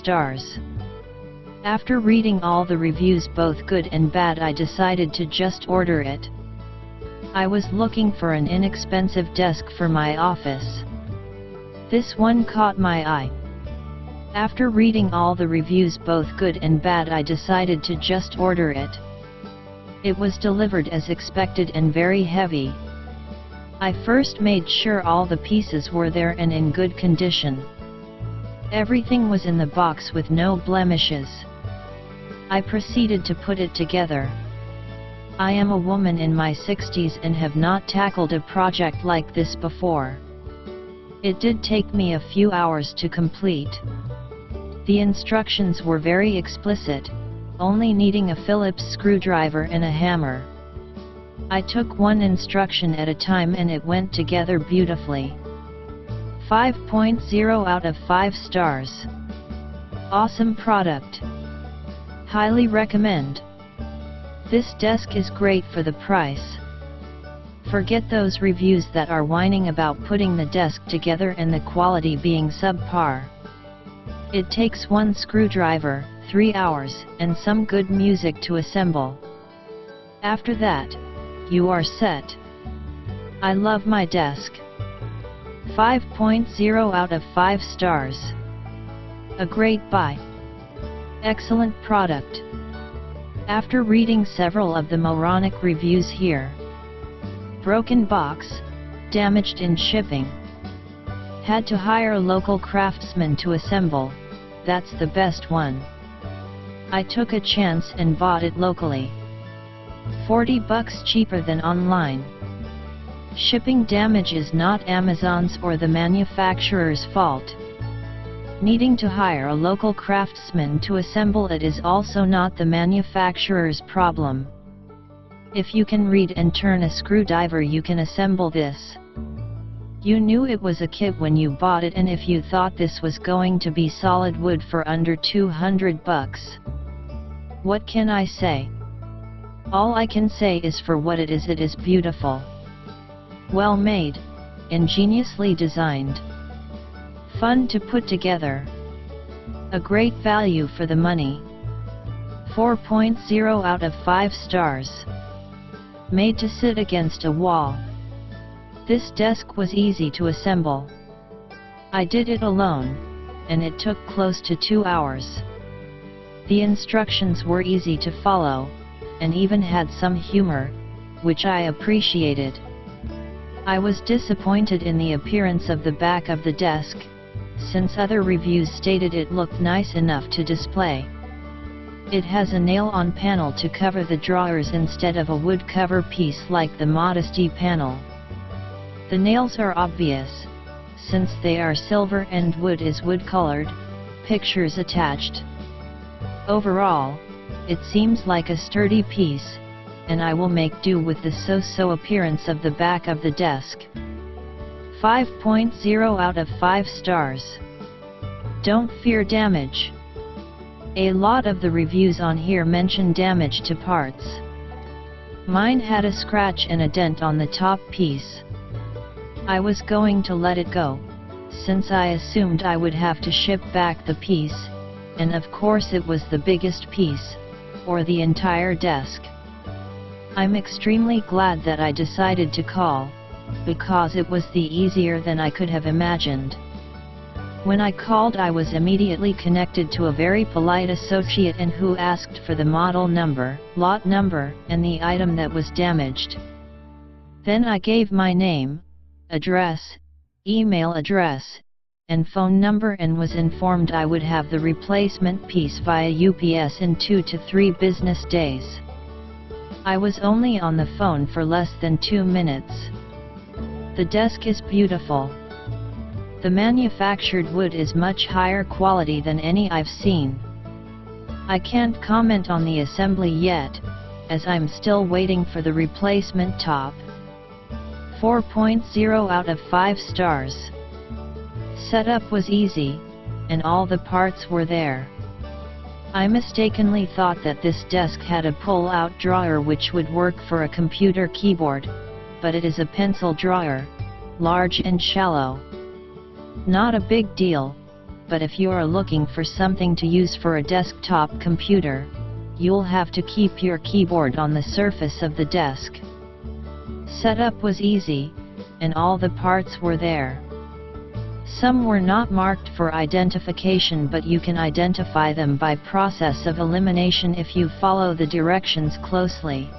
stars. After reading all the reviews, both good and bad, I decided to just order it. I was looking for an inexpensive desk for my office. This one caught my eye. After reading all the reviews, both good and bad, I decided to just order it. It was delivered as expected and very heavy. I first made sure all the pieces were there and in good condition. Everything was in the box with no blemishes. I proceeded to put it together. I am a woman in my 60s and have not tackled a project like this before. It did take me a few hours to complete. The instructions were very explicit, only needing a Phillips screwdriver and a hammer. I took one instruction at a time and it went together beautifully. 5.0 out of 5 stars. Awesome product. Highly recommend. This desk is great for the price. Forget those reviews that are whining about putting the desk together and the quality being subpar. It takes one screwdriver, 3 hours, and some good music to assemble. After that, you are set. I love my desk. 5.0 out of 5 stars. A great buy. Excellent product. After reading several of the moronic reviews here. Broken box, damaged in shipping. Had to hire local craftsmen to assemble, that's the best one. I took a chance and bought it locally. $40 cheaper than online. Shipping damage is not Amazon's or the manufacturer's fault. Needing to hire a local craftsman to assemble it is also not the manufacturer's problem. If you can read and turn a screwdriver, you can assemble this. You knew it was a kit when you bought it, and if you thought this was going to be solid wood for under $200, what can I say? All I can say is for what it is beautiful. Well made, ingeniously designed. Fun to put together. A great value for the money. 4.0 out of 5 stars. Made to sit against a wall. This desk was easy to assemble. I did it alone, and it took close to 2 hours. The instructions were easy to follow, and even had some humor, which I appreciated. I was disappointed in the appearance of the back of the desk, since other reviews stated it looked nice enough to display. It has a nail-on panel to cover the drawers instead of a wood cover piece like the Modesty panel. The nails are obvious, since they are silver and wood is wood-colored, pictures attached. Overall, it seems like a sturdy piece, and I will make do with the so-so appearance of the back of the desk. 5.0 out of 5 stars. Don't fear damage. A lot of the reviews on here mention damage to parts. Mine had a scratch and a dent on the top piece. I was going to let it go, since I assumed I would have to ship back the piece, and of course it was the biggest piece, or the entire desk. I'm extremely glad that I decided to call, because it was the easier than I could have imagined. When I called, I was immediately connected to a very polite associate and who asked for the model number, lot number, and the item that was damaged. Then I gave my name, address, email address, and phone number and was informed I would have the replacement piece via UPS in 2 to 3 business days. I was only on the phone for less than 2 minutes. The desk is beautiful. The manufactured wood is much higher quality than any I've seen. I can't comment on the assembly yet, as I'm still waiting for the replacement top. 4.0 out of 5 stars. Setup was easy, and all the parts were there. I mistakenly thought that this desk had a pull-out drawer which would work for a computer keyboard, but it is a pencil drawer, large and shallow. Not a big deal, but if you are looking for something to use for a desktop computer, you'll have to keep your keyboard on the surface of the desk. Setup was easy, and all the parts were there. Some were not marked for identification, but you can identify them by process of elimination if you follow the directions closely.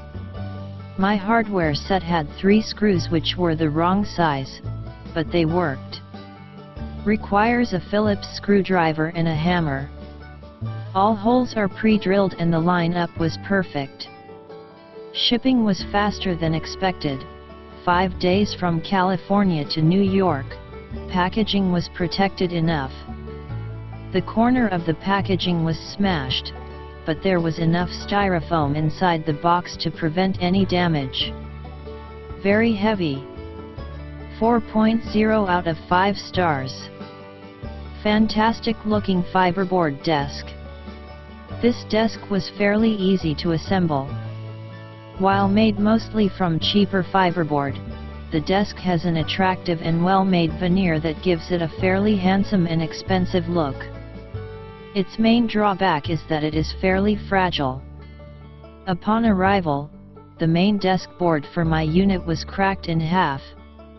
My hardware set had 3 screws which were the wrong size, but they worked. Requires a Phillips screwdriver and a hammer. All holes are pre-drilled and the line-up was perfect. Shipping was faster than expected, 5 days from California to New York. Packaging was protected enough. The corner of the packaging was smashed, but there was enough styrofoam inside the box to prevent any damage. Very heavy. 4.0 out of 5 stars. Fantastic looking fiberboard desk. This desk was fairly easy to assemble. While made mostly from cheaper fiberboard, the desk has an attractive and well-made veneer that gives it a fairly handsome and expensive look. Its main drawback is that it is fairly fragile. Upon arrival, the main desk board for my unit was cracked in half.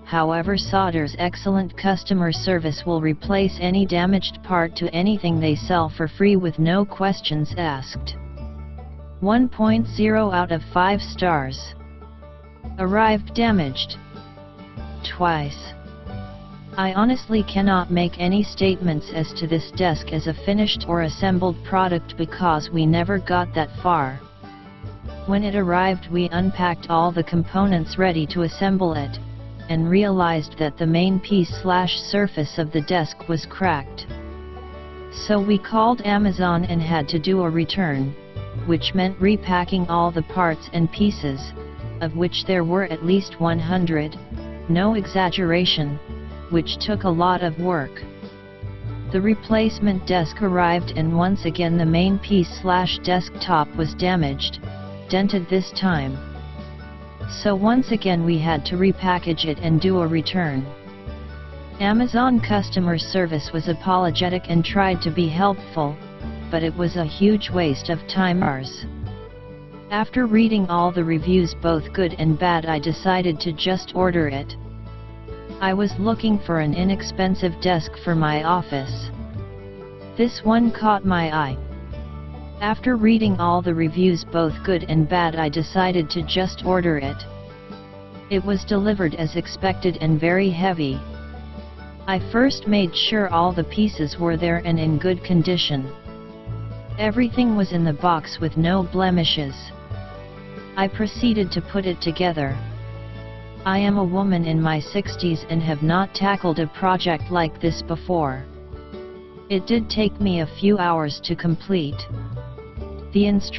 However, Sauder's excellent customer service will replace any damaged part to anything they sell for free with no questions asked. 1.0 out of 5 stars. Arrived damaged. Twice. I honestly cannot make any statements as to this desk as a finished or assembled product because we never got that far. When it arrived, we unpacked all the components ready to assemble it, and realized that the main piece/surface of the desk was cracked. So we called Amazon and had to do a return, which meant repacking all the parts and pieces, of which there were at least 100, no exaggeration, which took a lot of work. The replacement desk arrived and once again the main piece/desktop was damaged, dented this time. So once again we had to repackage it and do a return. Amazon customer service was apologetic and tried to be helpful, but it was a huge waste of time. After reading all the reviews, both good and bad, I decided to just order it. I was looking for an inexpensive desk for my office. This one caught my eye. After reading all the reviews, both good and bad, I decided to just order it. It was delivered as expected and very heavy. I first made sure all the pieces were there and in good condition. Everything was in the box with no blemishes. I proceeded to put it together. I am a woman in my 60s and have not tackled a project like this before. It did take me a few hours to complete. The instructions